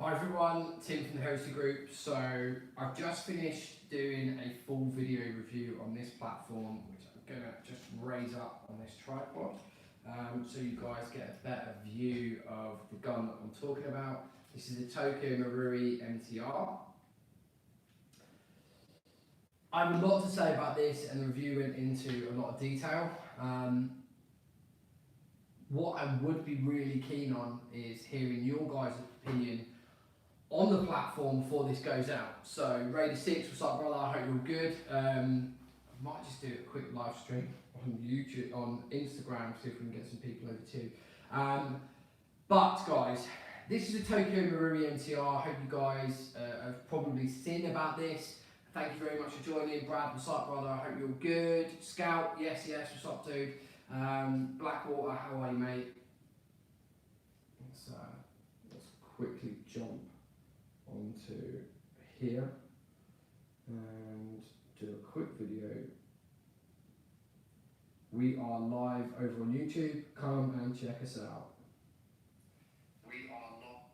Hi everyone, Tim from the Heresy group. So I've just finished doing a full video review on this platform, which I'm going to just raise up on this tripod so you guys get a better view of the gun that I'm talking about. This is a Tokyo Marui MTR. I have a lot to say about this, and the review went into a lot of detail. What I would be really keen on is hearing your guys' opinion on the platform before this goes out. So Raider 6, what's up brother, I hope you're all good. I might just do a quick live stream on YouTube, on Instagram, see if we can get some people over too. But guys, this is a Tokyo Marui MTR. I hope you guys have probably seen about this. Thank you very much for joining. Brad, what's up brother, I hope you're all good. Scout, yes, what's up dude. Blackwater, how are you mate? Let's quickly jump onto here and do a quick video. We are live over on YouTube. Come and check us out. We are not.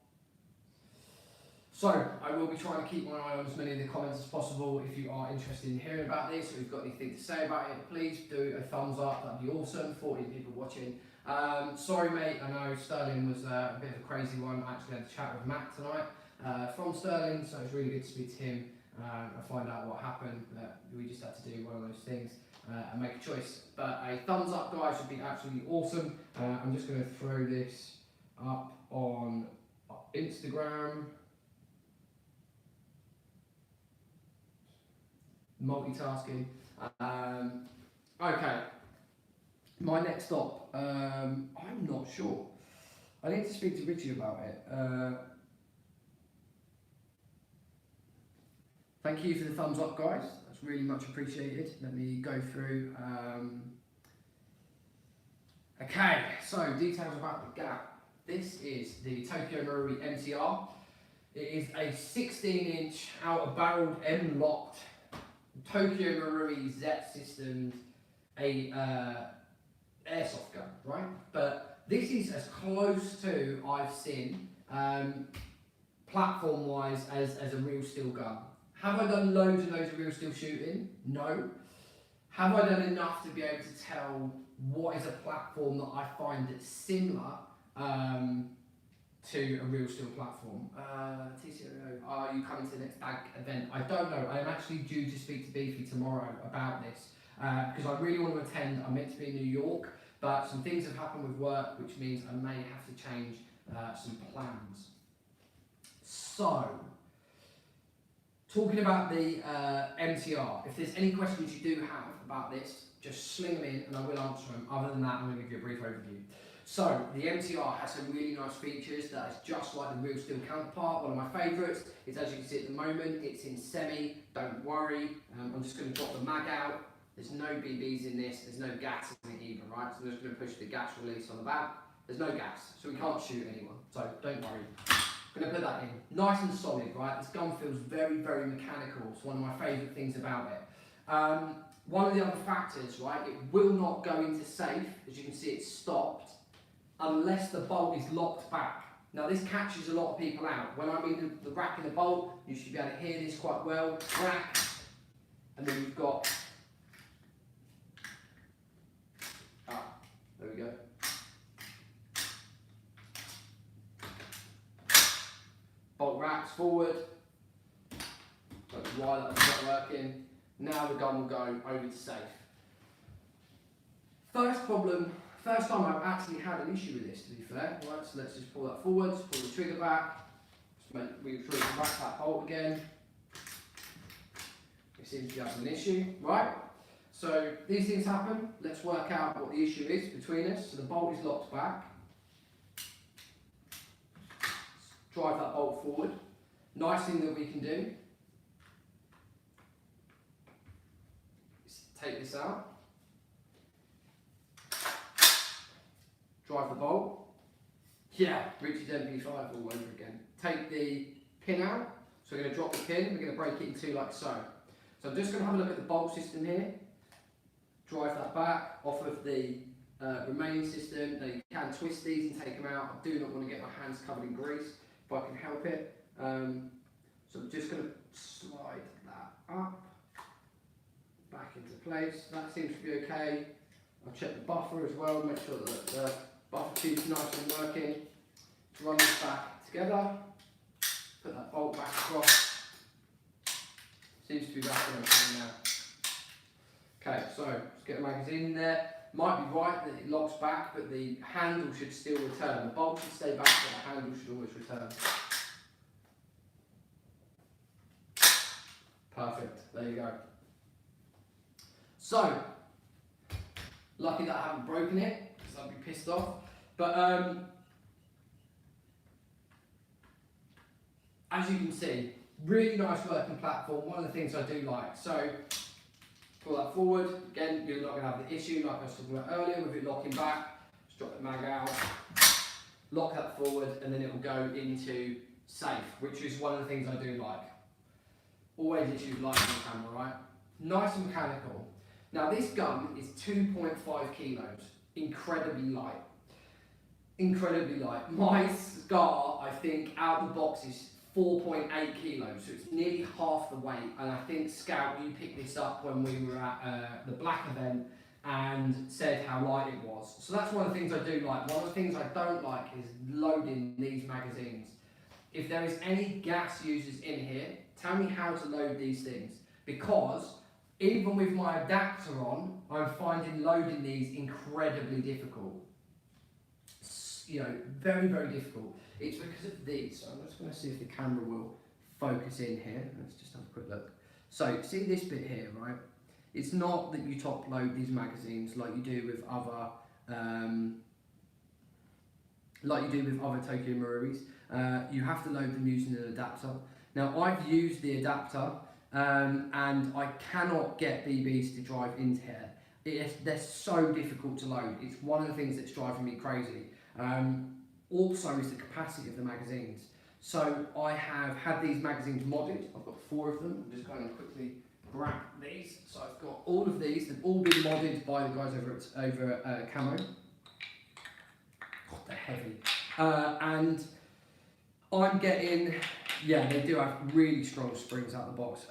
So I will be trying to keep my eye on as many of the comments as possible. If you are interested in hearing about this or you've got anything to say about it, please do a thumbs up. That'd be awesome. 14 people watching. Sorry mate, I know Sterling was a bit of a crazy one. I actually had a chat with Matt tonight from Sterling, so it's really good to speak to him and find out what happened. We just had to do one of those things and make a choice. But a thumbs up guys would be absolutely awesome. I'm just going to throw this up on Instagram. Multitasking. Okay. My next stop, I'm not sure. I need to speak to Richie about it. Thank you for the thumbs up, guys. That's really much appreciated. Let me go through. Okay, so details about the gap. This is the Tokyo Marui MTR. It is a 16-inch out-of-barreled M-locked Tokyo Marui Z systemed airsoft gun, right? But this is as close to I've seen platform-wise as a real steel gun. Have I done loads and loads of real steel shooting? No. Have I done enough to be able to tell what is a platform that I find that's similar to a real steel platform? TCO, are you coming to the next bag event? I don't know. I am actually due to speak to Beefy tomorrow about this because I really want to attend. I'm meant to be in New York, but some things have happened with work, which means I may have to change some plans. So, talking about the MTR, if there's any questions you do have about this, just sling them in and I will answer them. Other than that, I'm going to give you a brief overview. So, the MTR has some really nice features that is just like the real steel counterpart. One of my favourites is, as you can see at the moment, it's in semi, don't worry. I'm just going to drop the mag out. There's no BBs in this, there's no gas in it either, right? So I'm just going to push the gas release on the back. There's no gas, so we can't shoot anyone, so don't worry. I'm going to put that in. Nice and solid, right? This gun feels very, very mechanical. It's one of my favourite things about it. One of the other factors, right, it will not go into safe. As you can see, it's stopped unless the bolt is locked back. Now this catches a lot of people out. When I'm in the rack and the bolt, you should be able to hear this quite well. Rack, and then you've got, there we go. Bolt racks forward. That's why that's not working. Now the gun will go over to safe. First time I've actually had an issue with this, to be fair. Right, so let's just pull that forwards, pull the trigger back. Just make sure we can rack that bolt again. It seems to be having an issue, right? So these things happen. Let's work out what the issue is between us. So the bolt is locked back. Drive that bolt forward. Nice thing that we can do is take this out. Drive the bolt. Yeah, Richie's MP5 all over again. Take the pin out. So we're going to drop the pin. We're going to break it in two like so. So I'm just going to have a look at the bolt system here. Drive that back off of the remaining system. Now you can twist these and take them out. I do not want to get my hands covered in grease. if I can help it. So I'm just going to slide that up, back into place. That seems to be okay. I'll check the buffer as well, make sure that the buffer tube's nice and working. Run this back together, put that bolt back across. Seems to be back in everything now. Okay, so let's get the magazine in there. Might be right that it locks back, but the handle should still return. The bolt should stay back, but the handle should always return. Perfect, there you go. So, lucky that I haven't broken it, because I'd be pissed off. But as you can see, really nice working platform, one of the things I do like. So, pull that forward, again, you're not going to have the issue like I was talking about earlier with it locking back. Just drop the mag out, lock that forward, and then it will go into safe, which is one of the things I do like. Always issues light on the camera, right? Nice and mechanical. Now this gun is 2.5 kilos, incredibly light. Incredibly light. My Scar, I think, out of the box is 4.8 kilos, so it's nearly half the weight. And I think Scout, you picked this up when we were at the Black event and said how light it was. So that's one of the things I do like. One of the things I don't like is loading these magazines. If there is any gas users in here, tell me how to load these things, because even with my adapter on, I'm finding loading these incredibly difficult. You know, very, very difficult. It's because of these. So I'm just going to see if the camera will focus in here. Let's just have a quick look. So see this bit here, right? It's not that you top load these magazines like you do with other Tokyo Maruis. You have to load them using an adapter. Now I've used the adapter and I cannot get BBs to drive into here. They're so difficult to load. It's one of the things that's driving me crazy. Also is the capacity of the magazines. So I have had these magazines modded. I've got 4 of them. I'm just going to quickly grab these. So I've got all of these. They've all been modded by the guys over at Camo. God, they're heavy. And I'm getting, yeah, they do have really strong springs out of the box.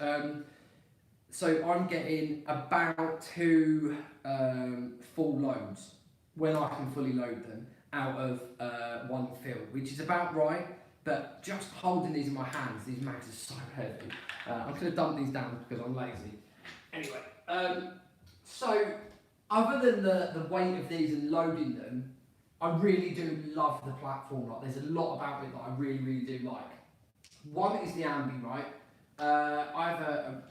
So I'm getting about 2 full loads when I can fully load them out of one fill, which is about right. But just holding these in my hands, these mags are so heavy. I'm going to dump these down because I'm lazy. Anyway, so other than the weight of these and loading them, I really do love the platform. Like, there's a lot about it that I really, really do like. One is the ambi, right? I have I've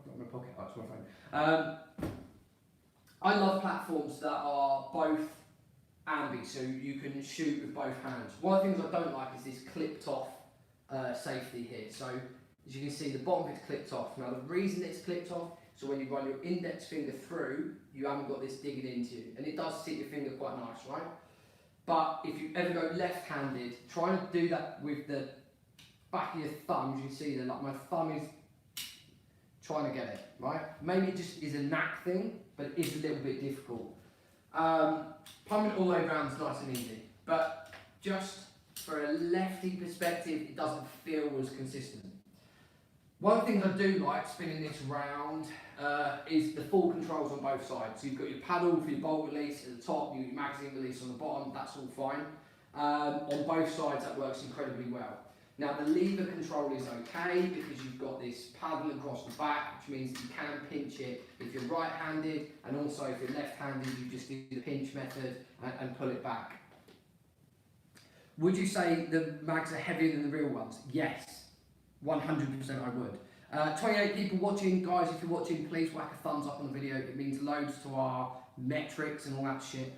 got my pocket up to my phone. I love platforms that are both ambi, so you can shoot with both hands. One of the things I don't like is this clipped off safety here. So as you can see, the bottom of it's clipped off. Now the reason it's clipped off, so when you run your index finger through, you haven't got this digging into you, and it does sit your finger quite nice, right? But if you ever go left-handed, try to do that with the back of your thumb. You can see that, like, my thumb is trying to get it, right? Maybe it just is a knack thing, but it is a little bit difficult. Pumping it all the way around is nice and easy, but just for a lefty perspective, it doesn't feel as consistent. One of the things I do like spinning this around is the full controls on both sides. So you've got your paddle for your bolt release at the top, you've got your magazine release on the bottom, that's all fine. On both sides that works incredibly well. Now the lever control is okay because you've got this paddle across the back, which means that you can pinch it if you're right-handed, and also if you're left-handed you just do the pinch method and pull it back. Would you say the mags are heavier than the real ones? Yes, 100% I would. 28 people watching, guys, if you're watching, please whack a thumbs up on the video. It means loads to our metrics and all that shit.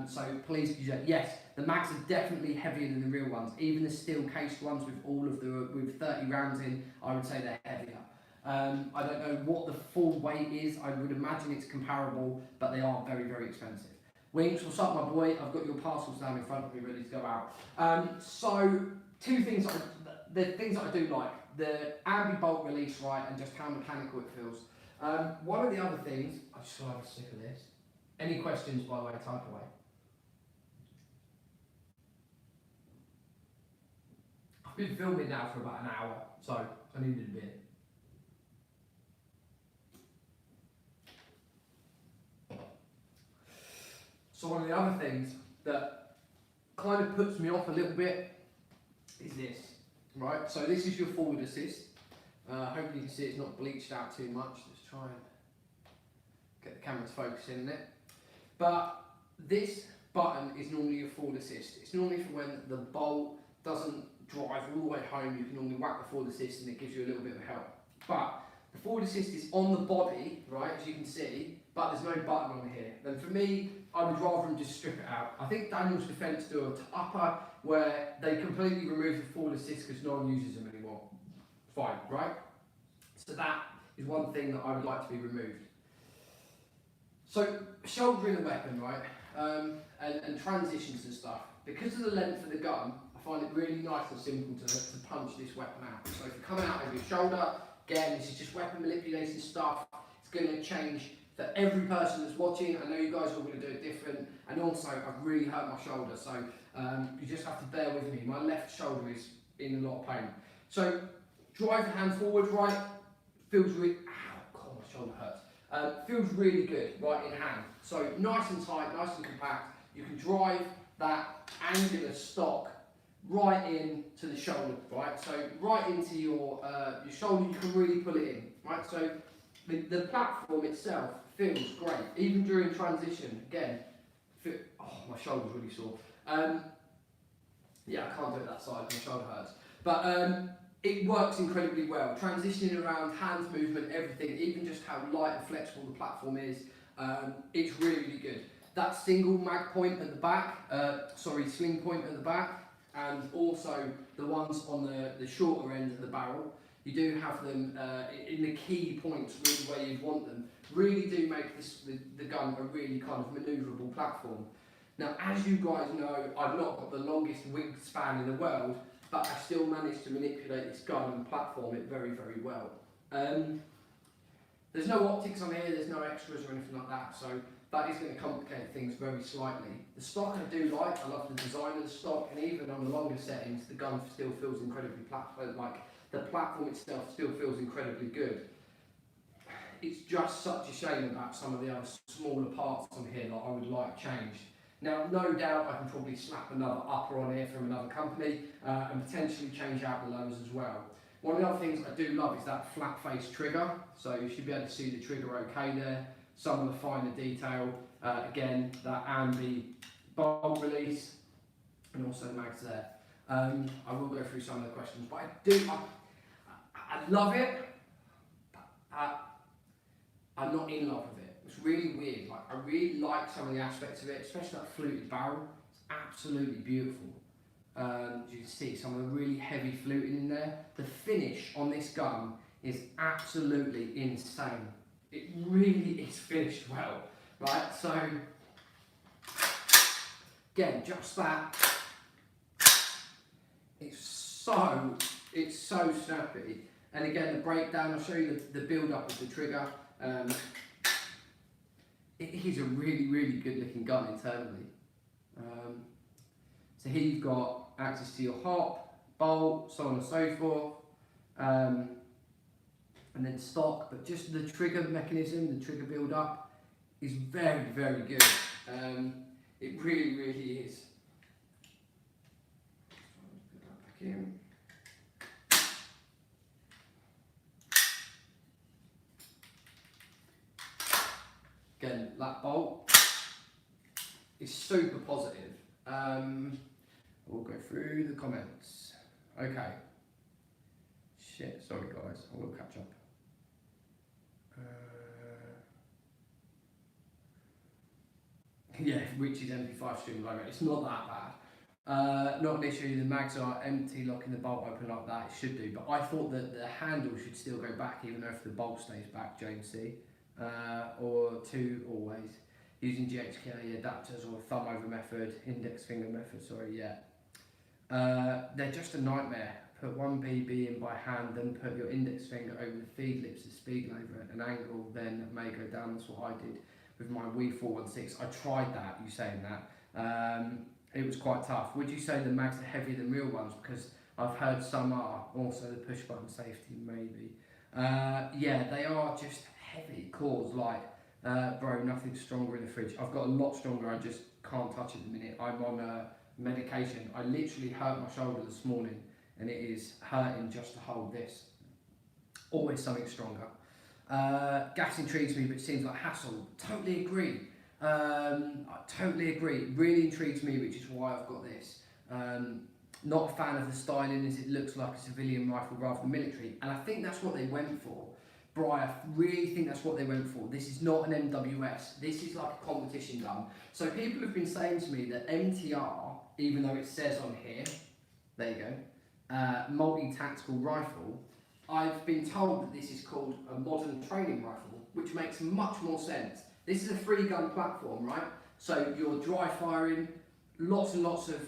So please do that. Yes, the mags are definitely heavier than the real ones. Even the steel cased ones with all of with 30 rounds in, I would say they're heavier. I don't know what the full weight is. I would imagine it's comparable, but they are very, very expensive. Winks, what's up, my boy? I've got your parcels down in front of me, ready to go out. So two things, the things that I do like, the ambi bolt release, right, and just how mechanical it feels. One of the other things, I just want to have a sip of this. Any questions, by the way, type away. I've been filming now for about an hour, so I needed a bit. So one of the other things that kind of puts me off a little bit is this, right? So this is your forward assist. Hopefully you can see it's not bleached out too much. Let's try and get the camera to focus in it. But this button is normally your forward assist. It's normally for when the bolt doesn't drive all the way home. You can normally whack the forward assist and it gives you a little bit of help. But the forward assist is on the body, right, as you can see, but there's no button on here. Then for me, I would rather them just strip it out. I think Daniel's Defence do an upper where they completely remove the forward assist because no one uses them anymore. Fine, right? So that is one thing that I would like to be removed. So shouldering a weapon, right, and transitions and stuff. Because of the length of the gun, I find it really nice and simple to punch this weapon out. So if you're coming out over your shoulder, again, this is just weapon manipulation stuff. It's going to change for every person that's watching. I know you guys are all going to do it different, and also I've really hurt my shoulder, so you just have to bear with me. My left shoulder is in a lot of pain. So drive the hand forward, right, feels really, ow, God, my shoulder hurts. Feels really good, right in hand. So nice and tight, nice and compact. You can drive that angular stock right into the shoulder, right? So right into your shoulder, you can really pull it in, right? So the platform itself feels great, even during transition. Again, my shoulder's really sore. Yeah, I can't do it that side, my shoulder hurts. But it works incredibly well. Transitioning around, hands movement, everything, even just how light and flexible the platform is, it's really, really good. That single mag point at the back, sling point at the back, and also the ones on the shorter end of the barrel, you do have them in the key points really where you'd want them, really do make the gun a really kind of manoeuvrable platform. Now, as you guys know, I've not got the longest wingspan in the world, but I still managed to manipulate this gun and platform it very, very well. There's no optics on here, there's no extras or anything like that, so that is going to complicate things very slightly. The stock I do like, I love the design of the stock, and even on the longer settings, the gun still feels incredibly the platform itself still feels incredibly good. It's just such a shame about some of the other smaller parts on here that I would like changed. Now, no doubt I can probably slap another upper on here from another company and potentially change out the lowers as well. One of the other things I do love is that flat face trigger, so you should be able to see the trigger okay there. Some of the finer detail, again, that ambi bolt release, and also the mags there. I will go through some of the questions, but I love it, but I'm not in love with it. It's really weird. Like, I really like some of the aspects of it, especially that fluted barrel. It's absolutely beautiful. You can see some of the really heavy fluting in there. The finish on this gun is absolutely insane. It really is finished well, right? So, again, just that. It's so snappy. And again, the breakdown, I'll show you the build up of the trigger. It is a really, really good looking gun internally. So here you've got access to your hop, bolt, so on and so forth. And then stock, but just the trigger mechanism, the trigger build up is very, very good. It really, really is. Put that back in. Again, that bolt is super positive. We'll go through the comments. Okay. Shit, sorry guys, I will catch up. Yeah, Richie's MP5 stream logo, it's not that bad. Not an issue, the mags are empty, locking the bolt open like that, it should do, but I thought that the handle should still go back even though if the bolt stays back, James C. Or two always. Using GHK adapters or thumb over method, index finger method, sorry, yeah. They're just a nightmare. Put one BB in by hand, then put your index finger over the feed lips of speed lever at an angle, then may go down. That's what I did with my Wii 416. I tried that, you saying that. It was quite tough. Would you say the mags are heavier than real ones? Because I've heard some are also the push button safety, maybe. Yeah, they are just heavy cores, like, bro, nothing stronger in the fridge. I've got a lot stronger, I just can't touch it at the minute. I'm on medication. I literally hurt my shoulder this morning, and it is hurting just to hold this. Always something stronger. Gas intrigues me, but it seems like hassle. Totally agree. I totally agree. It really intrigues me, which is why I've got this. Not a fan of the styling, as it looks like a civilian rifle rather than military, and I think that's what they went for. Brian, I really think that's what they went for. This is not an MWS. This is like a competition gun. So people have been saying to me that MTR, even though it says on here, there you go, multi-tactical rifle, I've been told that this is called a modern training rifle, which makes much more sense. This is a 3-gun platform, right? So you're dry firing, lots and lots of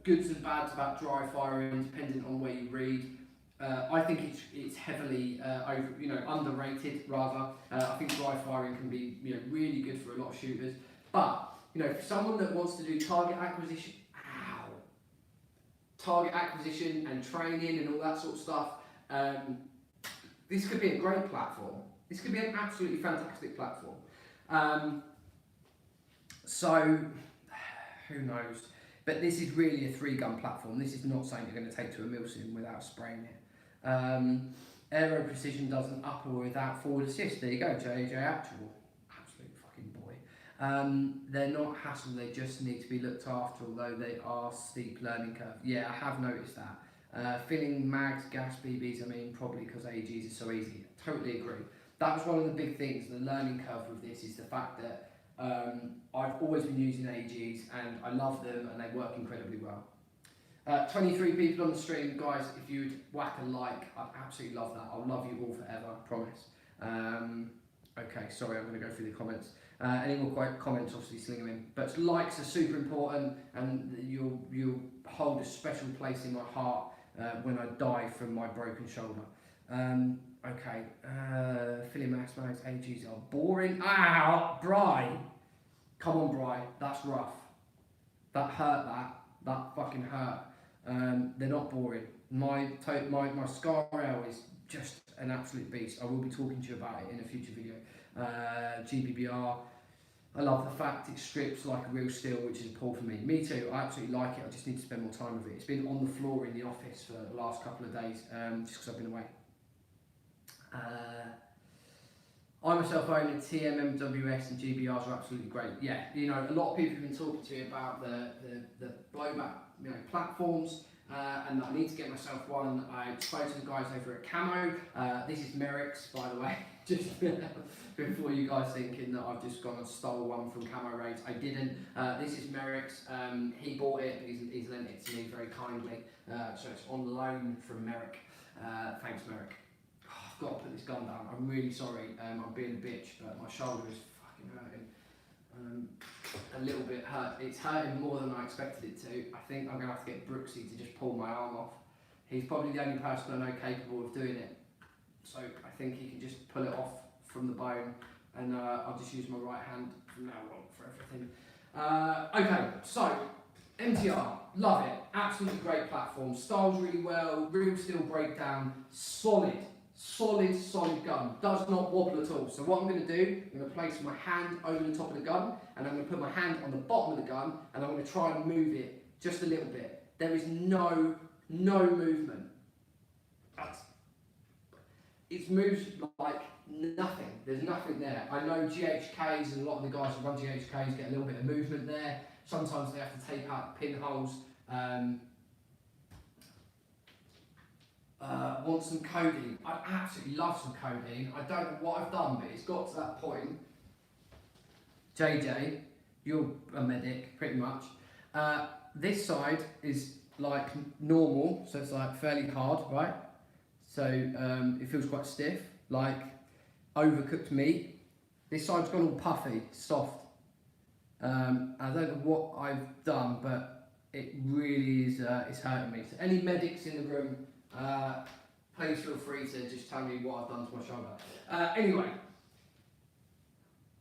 goods and bads about dry firing, depending on where you read. I think it's heavily underrated rather. I think dry firing can be really good for a lot of shooters. But for someone that wants to do target acquisition and training and all that sort of stuff, this could be a great platform. This could be an absolutely fantastic platform. So who knows? But this is really a 3-gun platform. This is not something you're going to take to a Milsim without spraying it. Aero Precision does an upper without forward assist. There you go, JJ Actual. Absolute fucking boy. They're not hassle, they just need to be looked after, although they are steep learning curve. Yeah, I have noticed that. Filling mags, gas, BBs, I mean, probably because AGs is so easy. Totally agree. That was one of the big things, the learning curve with this, is the fact that I've always been using AGs and I love them and they work incredibly well. 23 people on the stream, guys, if you would whack a like, I'd absolutely love that. I'll love you all forever, I promise. Okay, sorry, I'm going to go through the comments. Any more comments, obviously sling them in. But likes are super important, and you'll hold a special place in my heart when I die from my broken shoulder. Okay, Philly Max Mags, AGs are boring. Ow, Bri! Come on, Bri, that's rough. That hurt, that fucking hurt. They're not boring. My Scar Rail is just an absolute beast. I will be talking to you about it in a future video. GBBR, I love the fact it strips like a real steel, which is a pull for me. Me too, I absolutely like it, I just need to spend more time with it. It's been on the floor in the office for the last couple of days, just because I've been away. I myself own a TM, MWS and GBRs are absolutely great. Yeah, a lot of people have been talking to me about the blowback platforms, and I need to get myself one. I spoke to the guys over at Camo. This is Merrick's, by the way, just before you guys thinking that I've just gone and stole one from Camo Raids. I didn't. This is Merrick's. He bought it, he's lent it to me very kindly. So it's on loan from Merrick. Thanks, Merrick. I've got to put this gun down. I'm really sorry. I'm being a bitch, but my shoulder is fucking hurting. A little bit hurt. It's hurting more than I expected it to. I think I'm going to have to get Brooksy to just pull my arm off. He's probably the only person I know capable of doing it. So I think he can just pull it off from the bone, and I'll just use my right hand from now on for everything. Okay, so MTR, love it. Absolutely great platform. Styles really well. Real steel breakdown. Solid gun. Does not wobble at all. So what I'm going to do, I'm going to place my hand over the top of the gun, and I'm going to put my hand on the bottom of the gun, and I'm going to try and move it just a little bit. There is no movement. It moves like nothing. There's nothing there. I know GHKs and a lot of the guys who run GHKs get a little bit of movement there. Sometimes they have to take out pinholes. Want some codeine. I absolutely love some codeine. I don't know what I've done, but it's got to that point. JJ, you're a medic, pretty much. This side is like normal, so it's like fairly hard, right? So it feels quite stiff, like overcooked meat. This side's gone all puffy, soft. I don't know what I've done, but it really is it's hurting me. So any medics in the room, please feel free to just tell me what I've done to my shoulder. Anyway,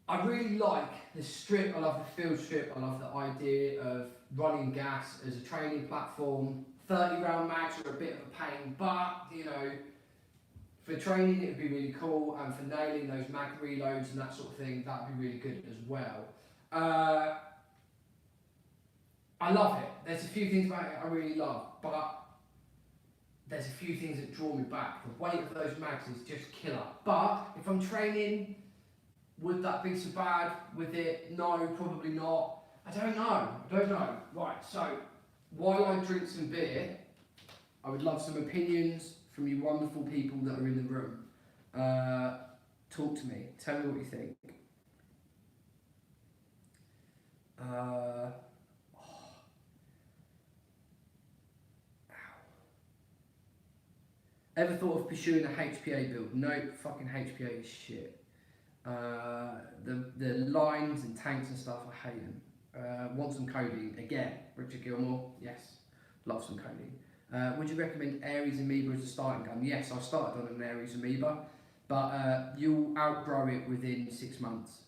I really like the strip. I love the field strip. I love the idea of running gas as a training platform. 30 round mags are a bit of a pain, but you know, for training it would be really cool, and for nailing those mag reloads and that sort of thing, that would be really good as well. I love it. There's a few things about it I really love, but there's a few things that draw me back. The weight of those mags is just killer. But if I'm training, would that be so bad with it? No, probably not. I don't know. Right, so while I drink some beer, I would love some opinions from you wonderful people that are in the room. Talk to me. Tell me what you think. Ever thought of pursuing a HPA build? No, fucking HPA is shit. The lines and tanks and stuff, I hate them. Want some codeine? Again, Richard Gilmore, yes, love some codeine. Would you recommend Ares Amoeba as a starting gun? Yes, I started on an Ares Amoeba, but you'll outgrow it within 6 months.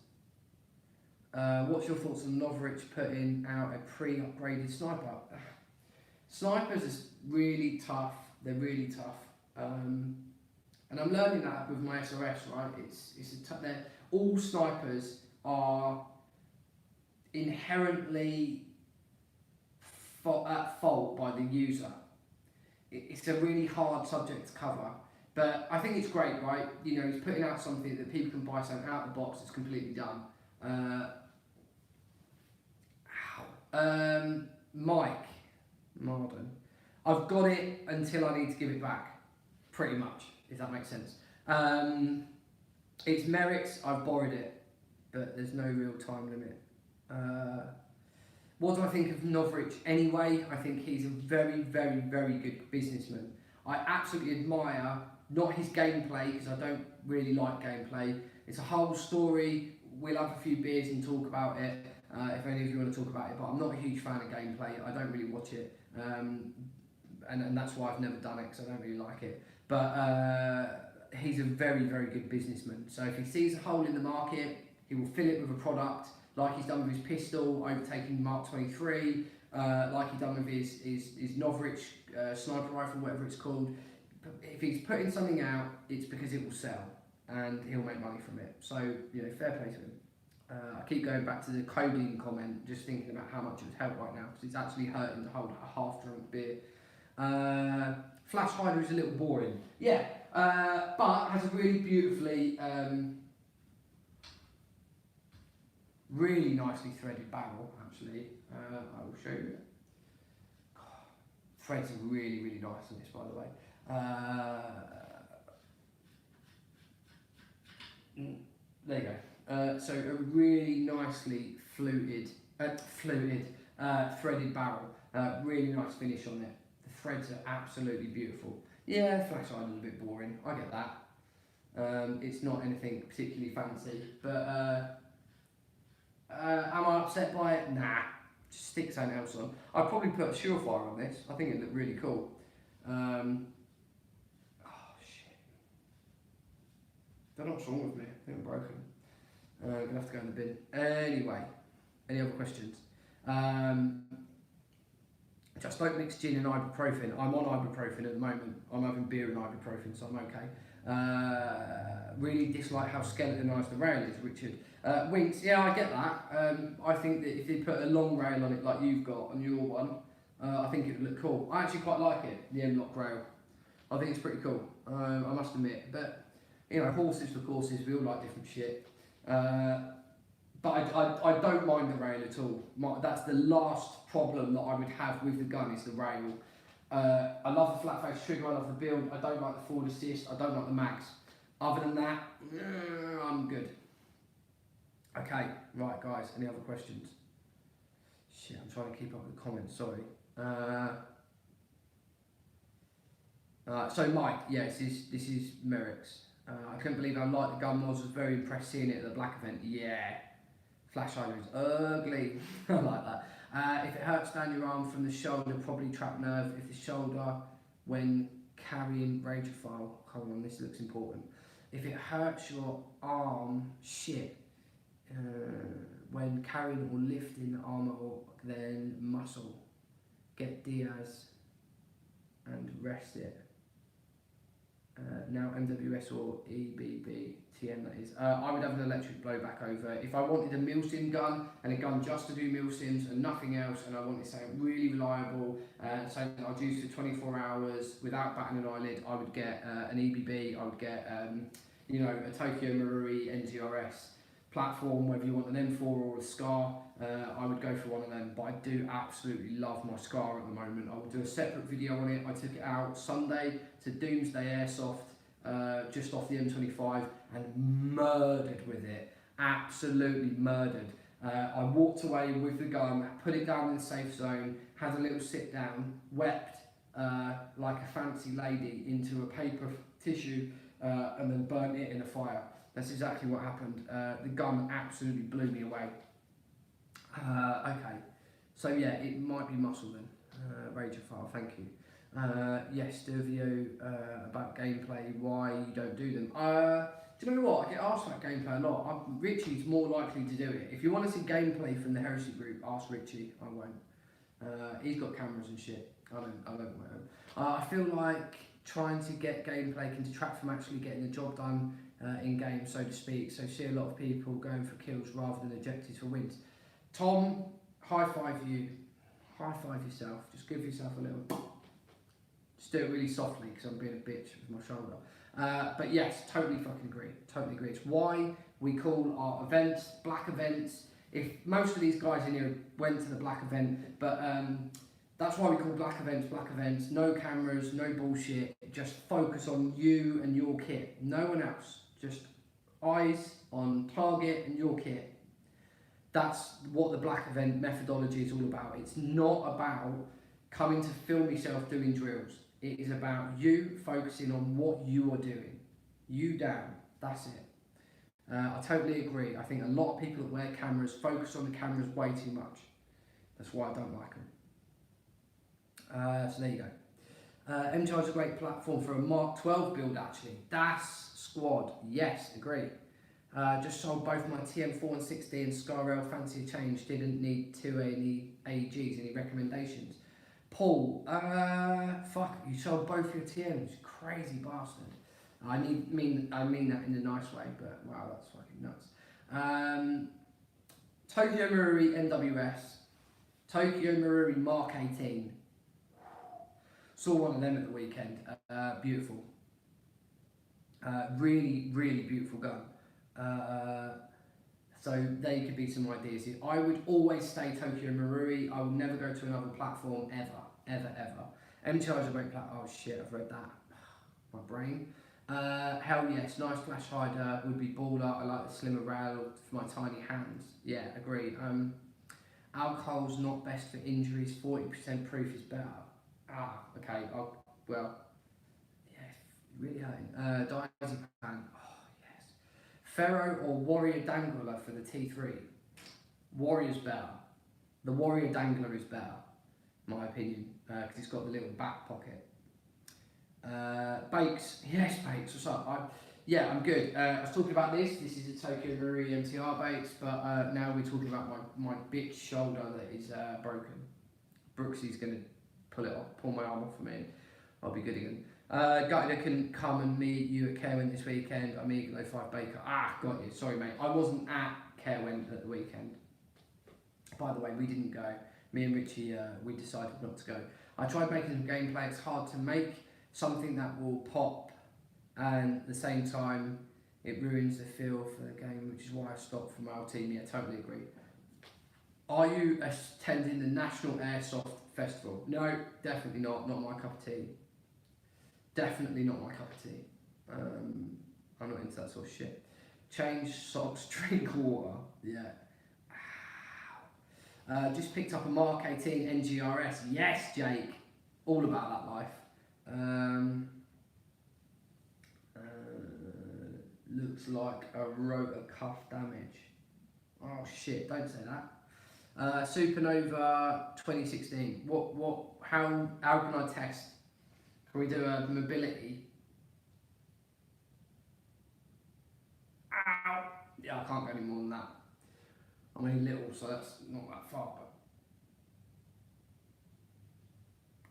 What's your thoughts on Novrich putting out a pre-upgraded sniper? Snipers is really tough, they're really tough. And I'm learning that with my SRS, right? All snipers are inherently at fault by the user. It's a really hard subject to cover, but I think it's great, right? You know, he's putting out something that people can buy something out of the box that's completely done. Mike Marden, I've got it until I need to give it back, pretty much, if that makes sense. Its merits, I've borrowed it, but there's no real time limit. What do I think of Novrich anyway? I think he's a very, very, very good businessman. I absolutely admire, not his gameplay, because I don't really like gameplay. It's a whole story. We'll have a few beers and talk about it, if any of you want to talk about it, but I'm not a huge fan of gameplay. I don't really watch it, and that's why I've never done it, because I don't really like it. But he's a very, very good businessman. So if he sees a hole in the market, he will fill it with a product, like he's done with his pistol, overtaking Mark 23, like he's done with his Novrich sniper rifle, whatever it's called. If he's putting something out, it's because it will sell, and he'll make money from it. So, you know, fair play to him. I keep going back to the codeine comment, just thinking about how much it would help right now, because it's actually hurting to hold a half-drunk beer. Flash Hider is a little boring. Yeah, but has a really beautifully, really nicely threaded barrel, actually. I will show you it. Threads are really, really nice on this, by the way. There you go. So a really nicely threaded barrel. Really nice finish on it. The threads are absolutely beautiful. Yeah, Flash Hider's a bit boring. I get that. It's not anything particularly fancy, but am I upset by it? Nah. Just stick something else on. I'd probably put a Surefire on this. I think it looked really cool. Oh shit. Don't know what's wrong with me. I think I'm broken. I'm gonna have to go in the bin. Anyway, any other questions? Just don't mix gin and ibuprofen. I'm on ibuprofen at the moment. I'm having beer and ibuprofen, so I'm okay. Really dislike how skeletonized the rail is, Richard. Winks, yeah, I get that. I think that if you put a long rail on it like you've got on your one, I think it would look cool. I actually quite like it, the M-Lock rail. I think it's pretty cool, I must admit. But, you know, horses for courses, we all like different shit. But I don't mind the rail at all. That's the last problem that I would have with the gun, is the rail. I love the flat face trigger, I love the build, I don't like the forward assist, I don't like the mags. Other than that, I'm good. Okay, right guys, any other questions? Shit, I'm trying to keep up with the comments, sorry. So Mike, yes, this is Merrick's. I couldn't believe how light the gun was very impressed seeing it at the black event. Yeah, Flash Hider is ugly. I like that. If it hurts down your arm from the shoulder, probably trapped nerve. If the shoulder, when carrying Ranger file, hold on, this looks important. If it hurts your arm, shit. when carrying or lifting armor or then muscle, get Diaz and rest it. Now MWS or EBB TM that is. I would have an electric blowback over. If I wanted a Milsim gun and a gun just to do Milsims and nothing else, and I wanted something really reliable, something that I'd use for 24 hours without batting an eyelid, I would get an EBB. I would get you know, a Tokyo Marui NGRS platform, whether you want an M4 or a Scar. I would go for one of them, but I do absolutely love my Scar at the moment. I will do a separate video on it. I took it out Sunday to Doomsday Airsoft, just off the M25, and murdered with it, absolutely murdered. I walked away with the gun, put it down in the safe zone, had a little sit down, wept like a fancy lady into a paper tissue, and then burnt it in a fire. That's exactly what happened. The gun absolutely blew me away. Okay, so yeah, it might be muscle then. Rager File, thank you. Yes, do a video about gameplay, why you don't do them. Do you know what? I get asked about gameplay a lot. Richie's more likely to do it. If you want to see gameplay from the Heresy group, ask Richie. I won't. He's got cameras and shit. I don't. I feel like trying to get gameplay can detract from actually getting the job done in game, so to speak. So see a lot of people going for kills rather than objectives for wins. Tom, high five you. High five yourself. Just give yourself a little. Just do it really softly because I'm being a bitch with my shoulder. But yes, totally fucking agree. Totally agree. It's why we call our events black events. If most of these guys in here went to the black event, but that's why we call black events. No cameras, no bullshit. Just focus on you and your kit. No one else. Just eyes on target and your kit. That's what the black event methodology is all about. It's not about coming to film yourself doing drills. It is about you focusing on what you are doing. You down. That's it. I totally agree. I think a lot of people that wear cameras focus on the cameras way too much. That's why I don't like them. So there you go. MTR is a great platform for a Mark 12 build actually. Das Squad. Yes, agree. Just sold both my TM4 and 60 and Scarrel, fancy a change, didn't need any AEGs, any recommendations? Paul, fuck, you sold both your TMs, crazy bastard. I mean that in a nice way, but wow, that's fucking nuts. Tokyo Marui NWS, Tokyo Marui Mark 18. Saw one of them at the weekend, beautiful. Really, really beautiful gun. So there could be some ideas here. I would always stay Tokyo Marui. I would never go to another platform ever. MTR is a great platform. Oh shit, I've read that. My brain. Hell yes, nice flash hider would be baller. I like the slimmer rail for my tiny hands. Yeah, agree. Alcohol's not best for injuries. 40% proof is better. Ah, okay. Well, yeah, really hurting. Diazepam. Ferro or Warrior Dangler for the T3? Warrior's better. The Warrior Dangler is better, my opinion, because it's got the little back pocket. Bakes, yes, Bakes, what's up? Yeah, I'm good. I was talking about this. This is a Tokyo Marui MTR Bakes, but now we're talking about my bitch shoulder that is broken. Brooksy's going to pull it off, pull my arm off for me. I'll be good again. Gutted I couldn't come and meet you at Carewind this weekend. I'm Eagle 05 Baker. Ah, got you. Sorry, mate. I wasn't at Carewind at the weekend. By the way, we didn't go. Me and Richie, we decided not to go. I tried making some gameplay. It's hard to make something that will pop, and at the same time, it ruins the feel for the game, which is why I stopped from our team. Yeah, totally agree. Are you attending the National Airsoft Festival? No, definitely not. Not my cup of tea. Definitely not my cup of tea. I'm not into that sort of shit. Change socks, drink water. Yeah. Just picked up a Mark 18 NGRS. Yes, Jake. All about that life. Looks like a rotor cuff damage. Oh shit! Don't say that. Supernova 2016. How can I test? Can we do a mobility? Ow! Yeah, I can't go any more than that. I'm only little, so that's not that far, but...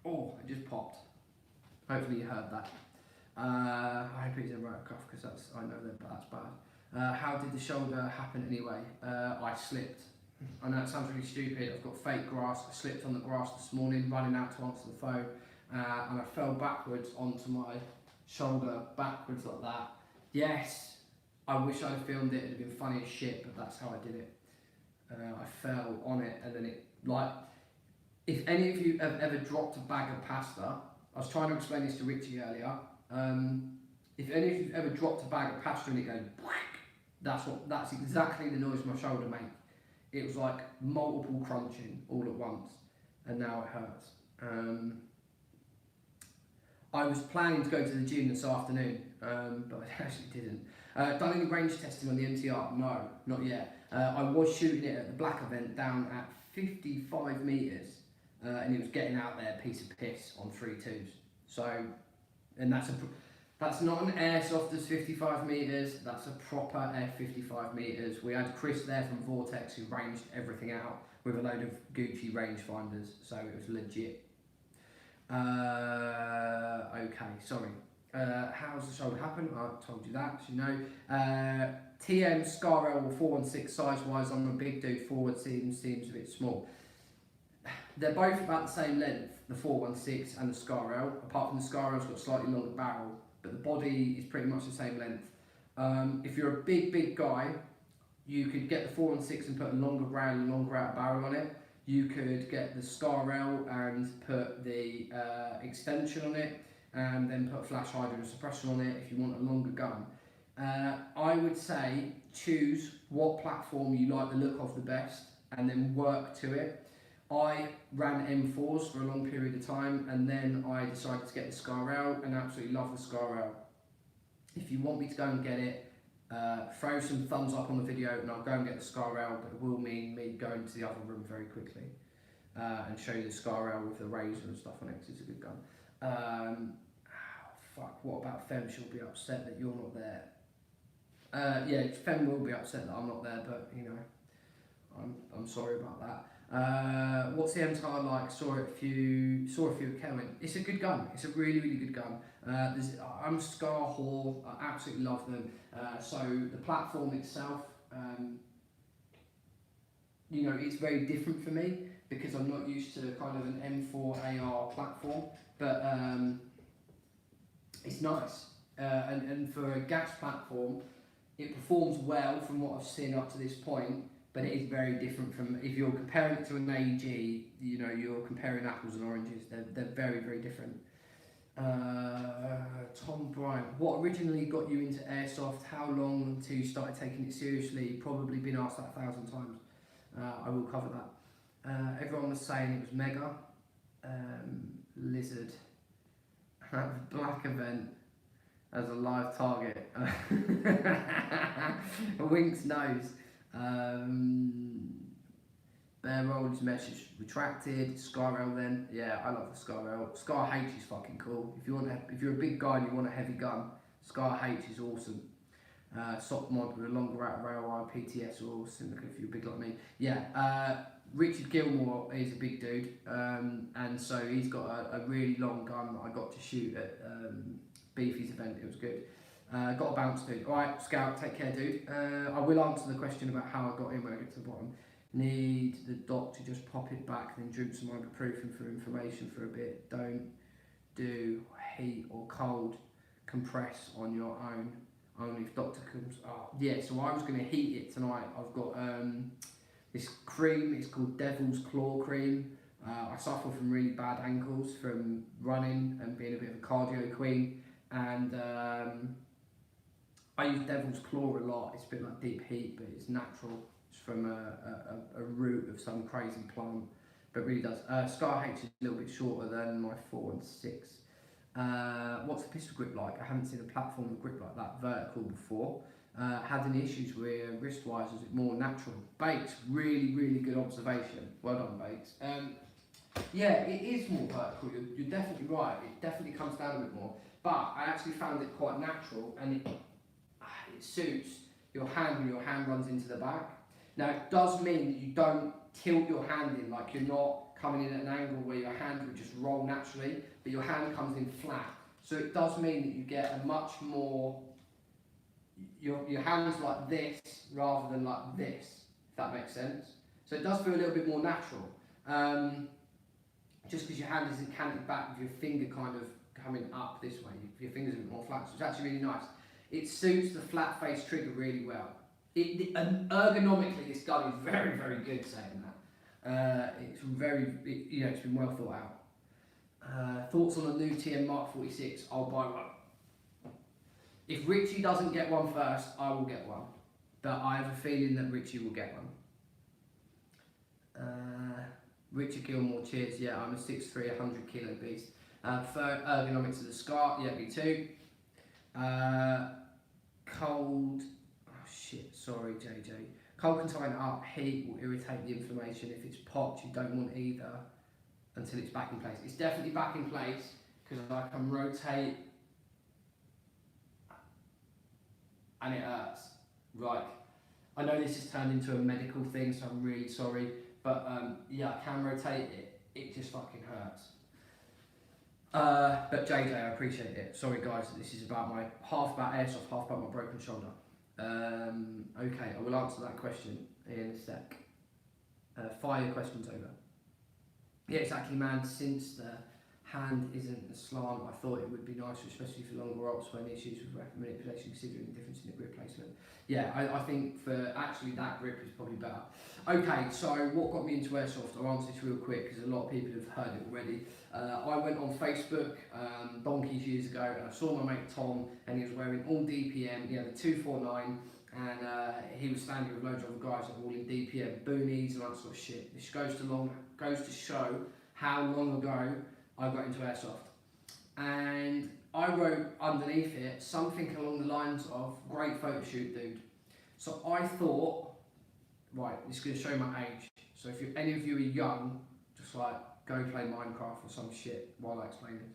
Oh, it just popped. Hopefully you heard that. I hope it's a right cuff, because that's, I know that, but that's bad. How did the shoulder happen anyway? I slipped. I know it sounds really stupid. I've got fake grass. I slipped on the grass this morning, running out to answer the phone, and I fell backwards onto my shoulder, backwards like that. Yes, I wish I'd have filmed it. It'd have been funny as shit, but that's how I did it. I fell on it, and then it, like, if any of you have ever dropped a bag of pasta, I was trying to explain this to Richie earlier. If any of you have ever dropped a bag of pasta and it goes whack, that's exactly the noise my shoulder made. It was like multiple crunching all at once, and now it hurts. I was planning to go to the gym this afternoon, but I actually didn't. Done any range testing on the MTR? No, not yet. I was shooting it at the black event down at 55 metres, and it was getting out there piece of piss on 3.2s. So, and that's not an Airsoft that's 55 metres, that's a proper F55 metres. We had Chris there from Vortex who ranged everything out with a load of Gucci rangefinders, so it was legit. Okay, sorry. How's the shoulder happen? I told you that, as you know. TM, Scar L, 416 size-wise. I'm a big dude, forward seems a bit small. They're both about the same length, the 416 and the Scar L, apart from the Scar L's got a slightly longer barrel, but the body is pretty much the same length. If you're a big guy, you could get the 416 and put a longer barrel and longer out barrel on it. You could get the Scar L and put the extension on it, and then put a flash hydrogen suppressor on it if you want a longer gun. I would say choose what platform you like the look of the best, and then work to it. I ran M4s for a long period of time, and then I decided to get the Scar L, and absolutely love the Scar L. If you want me to go and get it, throw some thumbs up on the video and I'll go and get the Scar L, but it will mean me going to the other room very quickly and show you the Scar L with the razor and stuff on it, because it's a good gun. Fuck, what about Fem? She'll be upset that you're not there. Yeah, Fem will be upset that I'm not there, but you know, I'm sorry about that. What's the MTR like? Saw a few at Kelvin. It's a good gun. It's a really good gun. I'm Scar whore. I absolutely love them. So the platform itself, you know, it's very different for me because I'm not used to kind of an M4 AR platform, but it's nice. And for a gas platform, it performs well from what I've seen up to this point. But it is very different from, if you're comparing it to an AG, you know, you're comparing apples and oranges. They're very different. Tom Bryant, what originally got you into Airsoft? How long until you started taking it seriously? Probably been asked that 1,000 times. I will cover that. Everyone was saying it was mega. Lizard. Black event as a live target. Wink's nose. Bear Roll's message retracted. Scar L then. Yeah, I love the Scar L. Scar H is fucking cool. If you're a big guy and you want a heavy gun, Scar H is awesome. Sock mod with a longer out rail wire, PTS are awesome if you're big like me. Yeah, Richard Gilmore is a big dude, and so he's got a really long gun that I got to shoot at Beefy's event. It was good. Got a bounce, dude. Alright, Scout, take care, dude. I will answer the question about how I got in when I get to the bottom. Need the doc to just pop it back, then drink some ibuprofen for information for a bit. Don't do heat or cold compress on your own. Only if doctor comes. Oh, yeah, so I was going to heat it tonight. I've got this cream, it's called Devil's Claw Cream. I suffer from really bad ankles from running and being a bit of a cardio queen. And I use Devil's Claw a lot. It's a bit like deep heat, but it's natural. It's from a root of some crazy plant, but it really does. Scar H is a little bit shorter than my 4 and 6. What's the pistol grip like? I haven't seen a platform with grip like that vertical before. Had any issues with wrist-wise? Is it more natural? Bates, really good observation. Well done, Bates. Yeah, it is more vertical. You're definitely right. It definitely comes down a bit more. But I actually found it quite natural, and it suits your hand when your hand runs into the back. Now it does mean that you don't tilt your hand in, like you're not coming in at an angle where your hand would just roll naturally, but your hand comes in flat. So it does mean that you get a much more, your hand's like this rather than like this, if that makes sense. So it does feel a little bit more natural. Just because your hand isn't canted back with your finger kind of coming up this way, your finger's a bit more flat, so it's actually really nice. It suits the flat face trigger really well. And ergonomically, this gun is very, very good, saying that. It's it's been well thought out. Thoughts on a new TM Mark 46? I'll buy one. If Richie doesn't get one first, I will get one. But I have a feeling that Richie will get one. Richard Gilmore, cheers. Yeah, I'm a 6'3", 100 kilo beast. Prefer ergonomics of the SCAR. Yeah, me too. Cold. Oh shit, sorry, JJ. Cold can tighten up. Heat will irritate the inflammation. If it's popped, you don't want either until it's back in place. It's definitely back in place because I can rotate and it hurts. Right. I know this has turned into a medical thing, so I'm really sorry. But yeah, I can rotate it. It just fucking hurts. But JJ, I appreciate it. Sorry guys, this is about half about airsoft, half about my broken shoulder. Okay, I will answer that question in a sec. Fire your questions over. Yeah, exactly, man. Since the hand isn't a slant, I thought it would be nicer, especially for longer ops when issues with rapid manipulation, considering the difference in the grip placement. Yeah, I think for actually that grip is probably better. Okay, so what got me into airsoft? I'll answer this real quick because a lot of people have heard it already. I went on Facebook donkeys years ago and I saw my mate Tom and he was wearing all DPM, he had a 249 and he was standing with loads of other guys that were all in DPM, boonies and that sort of shit. This goes to show how long ago I got into airsoft. And I wrote underneath it something along the lines of, great photo shoot, dude. So I thought, right, this is going to show my age. So if any of you are young, just like go play Minecraft or some shit while I explain this.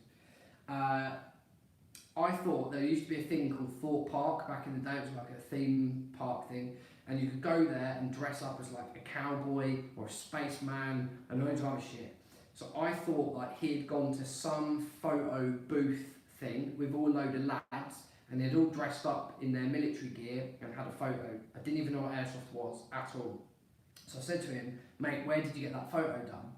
I thought there used to be a thing called Thorpe Park back in the day. It was like a theme park thing. And you could go there and dress up as like a cowboy or a spaceman and loads of other shit. So I thought like he'd gone to some photo booth thing with all a load of lads and they'd all dressed up in their military gear and had a photo. I didn't even know what airsoft was at all. So I said to him, mate, where did you get that photo done?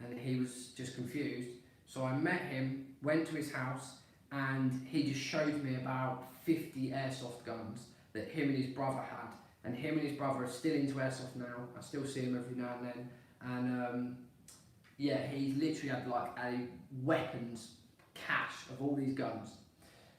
And he was just confused. So I met him, went to his house, and he just showed me about 50 airsoft guns that him and his brother had. And him and his brother are still into airsoft now. I still see him every now and then. And yeah, he literally had like a weapons cache of all these guns.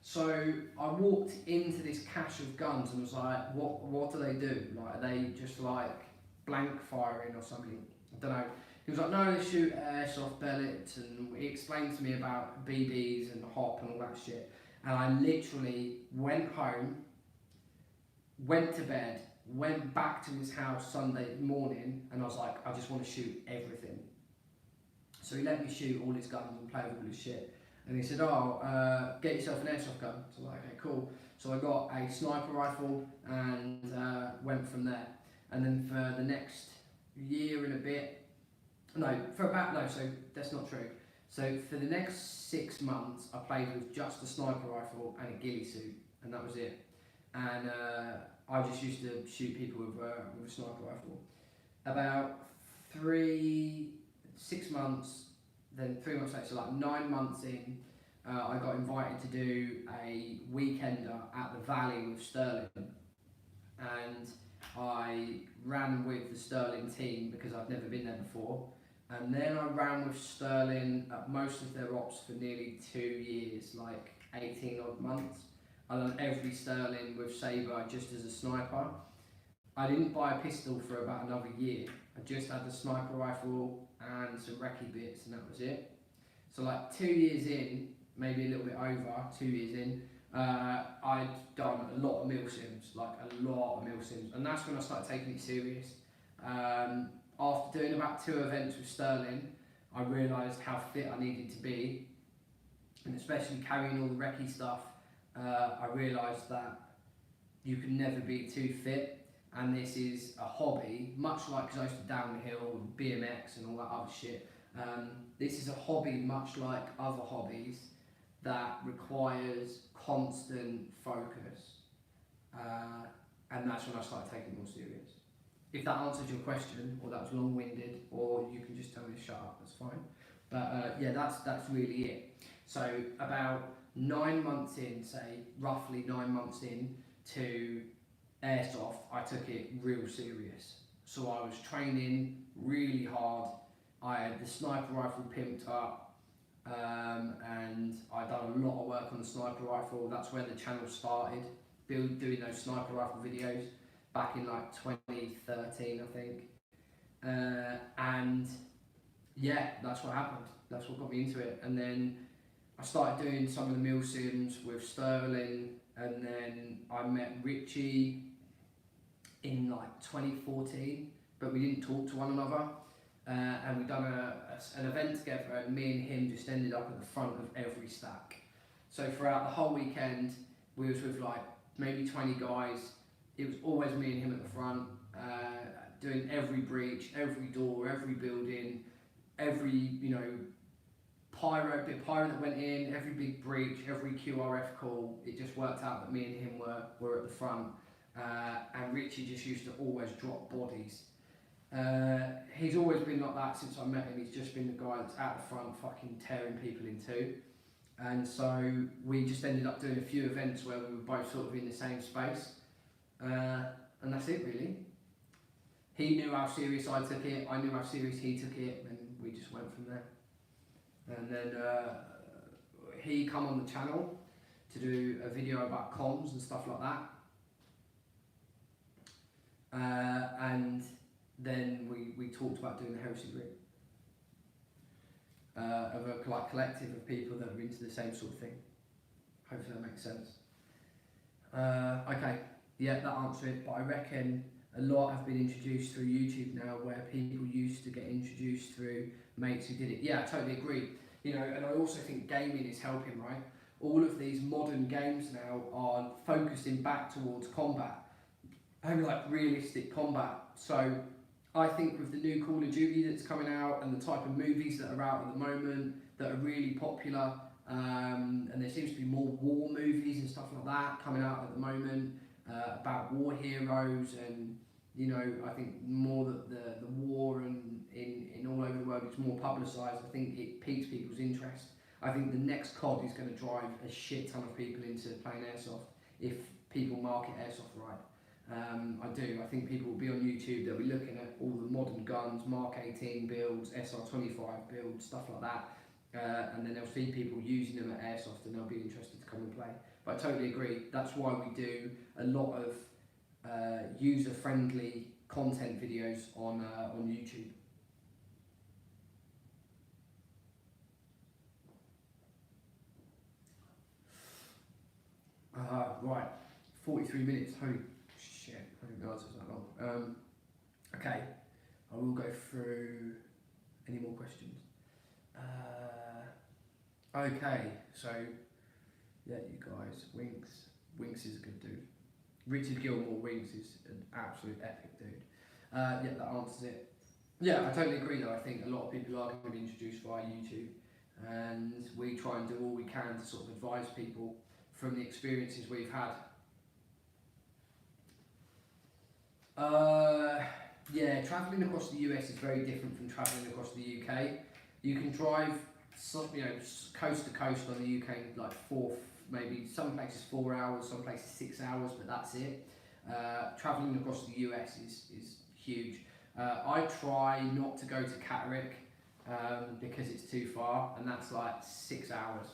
So I walked into this cache of guns and was like, what do they do? Like, are they just like blank firing or something? I don't know. He was like, no, they shoot airsoft pellets, and he explained to me about BBs and hop and all that shit. And I literally went home, went to bed, went back to his house Sunday morning, and I was like, I just want to shoot everything. So he let me shoot all his guns and play with all his shit. And he said, oh, get yourself an airsoft gun. So I was like, okay, cool. So I got a sniper rifle and went from there. And then for the next year and a bit, so that's not true. So for the next 6 months, I played with just a sniper rifle and a ghillie suit, and that was it. And I just used to shoot people with a sniper rifle. About 6 months, then 3 months later, so like 9 months in, I got invited to do a weekender at the Valley with Sterling. And I ran with the Sterling team because I'd never been there before. And then I ran with Sterling at most of their ops for nearly 2 years, like 18 odd months. I done every Sterling with Sabre just as a sniper. I didn't buy a pistol for about another year. I just had the sniper rifle and some recce bits, and that was it. So like 2 years in, maybe a little bit over 2 years in, I'd done a lot of Milsims, and that's when I started taking it serious. After doing about 2 events with Sterling, I realised how fit I needed to be, and especially carrying all the recce stuff, I realised that you can never be too fit. and this is a hobby, much like, because I used to downhill and BMX and all that other shit. This is a hobby much like other hobbies that requires constant focus, and that's when I started taking it more serious. If that answers your question, or that was long-winded, or you can just tell me to shut up, that's fine. But yeah, that's really it. So about 9 months in, say roughly 9 months in to Airsoft, I took it real serious. So I was training really hard. I had the sniper rifle pimped up, and I'd done a lot of work on the sniper rifle. That's where the channel started, doing those sniper rifle videos back in like 2013, I think. And yeah, that's what happened. That's what got me into it. And then I started doing some of the Milsims with Sterling, and then I met Richie in like 2014, but we didn't talk to one another. And we done an event together, and me and him just ended up at the front of every stack. So throughout the whole weekend, we was with like maybe 20 guys. It was always me and him at the front, doing every breach, every door, every building, every pyro that went in, every big breach, every QRF call. It just worked out that me and him were at the front, and Richie just used to always drop bodies. He's always been like that since I met him. He's just been the guy that's out the front fucking tearing people in two. And so we just ended up doing a few events where we were both sort of in the same space, and that's it really. He knew how serious I took it, I knew how serious he took it, and we just went from there. And then he come on the channel to do a video about comms and stuff like that. And then we talked about doing the Heresy group. Of a collective of people that are into the same sort of thing. Hopefully that makes sense. Okay, yeah, that answered it, but I reckon a lot have been introduced through YouTube now, where people used to get introduced through mates who did it. Yeah, I totally agree. And I also think gaming is helping, right? All of these modern games now are focusing back towards combat, and like realistic combat. So I think with the new Call of Duty that's coming out, and the type of movies that are out at the moment that are really popular, and there seems to be more war movies and stuff like that coming out at the moment, about war heroes, and I think more that the war and in all over the world is more publicised. I think it piques people's interest. I think the next COD is going to drive a shit ton of people into playing Airsoft if people market Airsoft right. I do. I think people will be on YouTube, they'll be looking at all the modern guns, Mark 18 builds, SR25 builds, stuff like that, and then they'll see people using them at Airsoft, and they'll be interested to come and play. But I totally agree. That's why we do a lot of user-friendly content videos on YouTube. Right, 43 minutes. Holy shit, I didn't realise it was that long. Okay, I will go through any more questions. Okay, so yeah, you guys, Winks is a good dude. Richard Gilmore, Winks is an absolute epic dude. Yeah, that answers it. Yeah, I totally agree though. I think a lot of people are going to be introduced via YouTube, and we try and do all we can to sort of advise people from the experiences we've had. Yeah, travelling across the US is very different from travelling across the UK. You can drive, coast to coast on the UK, like maybe some places 4 hours, some places 6 hours, but that's it. Travelling across the US is huge. I try not to go to Catterick because it's too far, and that's like 6 hours,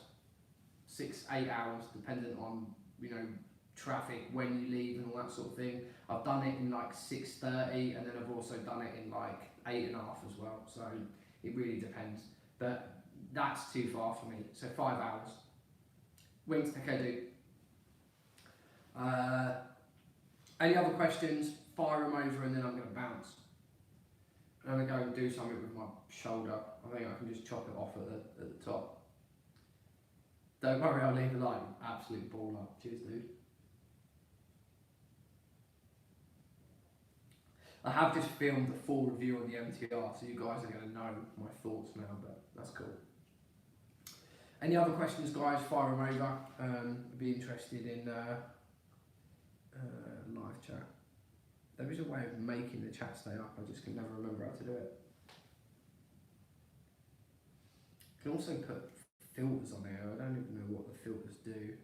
8 hours, dependent on traffic, when you leave and all that sort of thing. I've done it in like 6:30, and then I've also done it in like 8.5 as well, so it really depends, but that's too far for me, so 5 hours. Wings, okay dude. Any other questions? Fire them over, and then I'm going to bounce. I'm going to go and do something with my shoulder. I think I can just chop it off at the top. Don't worry, I'll leave a like. Absolute baller. Cheers dude. I have just filmed a full review on the MTR, so you guys are going to know my thoughts now, but that's cool. Any other questions, guys? Fire them over. I'd be interested in live chat. There is a way of making the chat stay up, I just can never remember how to do it. You can also put filters on here. I don't even know what the filters do.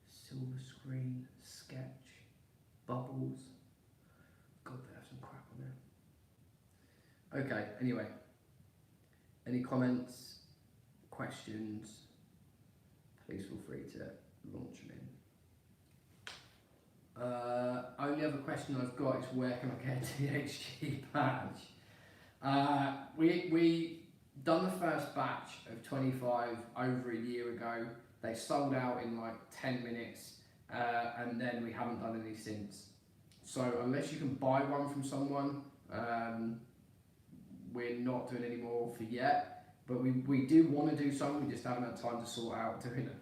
Silver screen, sketch, bubbles. God, they have some crap on there. Okay, anyway. Any comments, questions, please feel free to launch them in. Only other question I've got is where can I get a THG badge? We done the first batch of 25 over a year ago. They sold out in like 10 minutes and then we haven't done any since. So unless you can buy one from someone, we're not doing any more for yet. But we do want to do some, we just haven't had time to sort out doing it.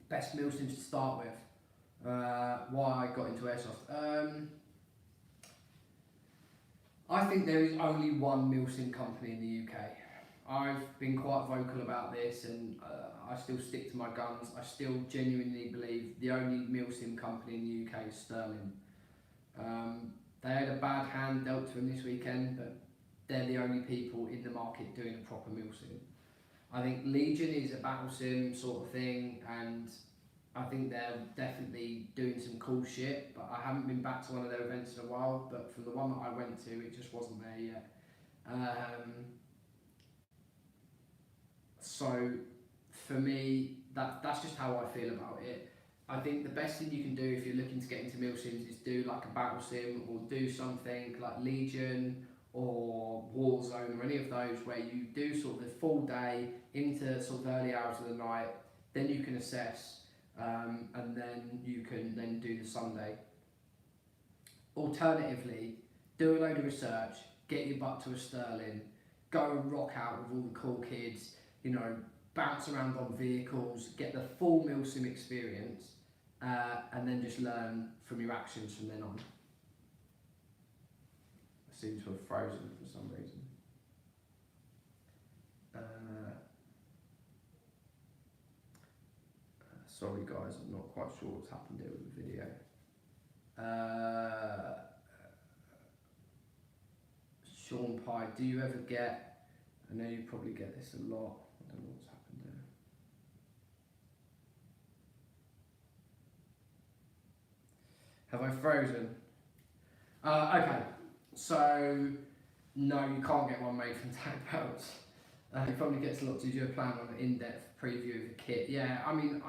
Best Milsims to start with. Why I got into Airsoft. I think there is only one Milsim company in the UK. I've been quite vocal about this and I still stick to my guns. I still genuinely believe the only Milsim company in the UK is Sterling. They had a bad hand dealt to them this weekend, but they're the only people in the market doing a proper Milsim. I think Legion is a battle sim sort of thing, and I think they're definitely doing some cool shit, but I haven't been back to one of their events in a while, but from the one that I went to, it just wasn't there yet. So for me, that's just how I feel about it. I think the best thing you can do if you're looking to get into Milsims is do like a battle sim or do something like Legion or Warzone or any of those where you do sort of the full day into sort of early hours of the night, then you can assess and then you can then do the Sunday. Alternatively, do a load of research, get your butt to a Sterling, go and rock out with all the cool kids, you know, bounce around on vehicles, get the full Milsim experience, and then just learn from your actions from then on. I seem to have frozen for some reason. Sorry guys, I'm not quite sure what's happened here with the video. Sean Pye, do you ever get, I know you probably get this a lot, I don't know what's happened there. Have I frozen? Okay, so no, you can't get one made from tag belts. It probably gets a lot to do a plan on an in-depth preview of the kit. Yeah, I mean,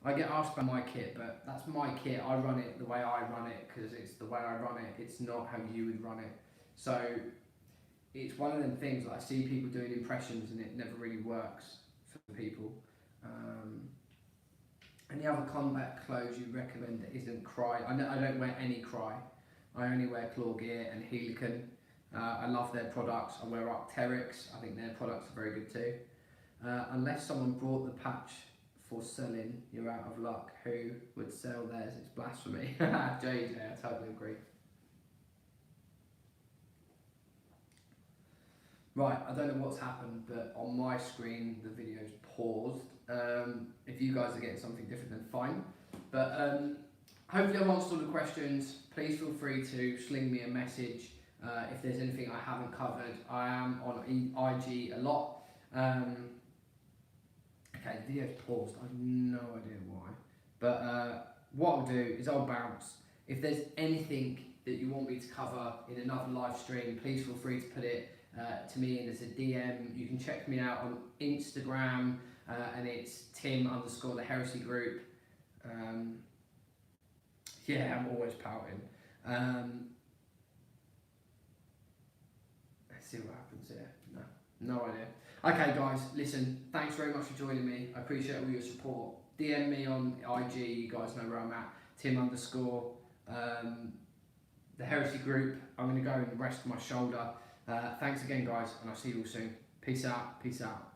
I get asked about my kit, but that's my kit. I run it the way I run it because it's the way I run it. It's not how you would run it. So it's one of them things that I see people doing impressions and it never really works for people. Any other combat clothes you recommend that isn't Cry? I don't wear any Cry. I only wear Claw Gear and Helican. I love their products. I wear Arc'teryx. I think their products are very good too. Unless someone brought the patch for selling, you're out of luck. Who would sell theirs? It's blasphemy. JJ, I totally agree. Right, I don't know what's happened, but on my screen the video's paused. If you guys are getting something different, then fine. But hopefully I've answered all the questions. Please feel free to sling me a message if there's anything I haven't covered. I am on IG a lot. Okay, the video's paused. I have no idea why. But what I'll do is I'll bounce. If there's anything that you want me to cover in another live stream, please feel free to put it to me and as a DM. You can check me out on Instagram and it's Tim_the Heresy group. Yeah, I'm always pouting. Let's see what happens here. No idea. Okay guys, listen, thanks very much for joining me. I appreciate all your support. DM me on IG, you guys know where I'm at. Tim_ the Heresy group. I'm going to go and rest my shoulder. Thanks again guys, and I'll see you all soon. Peace out, peace out.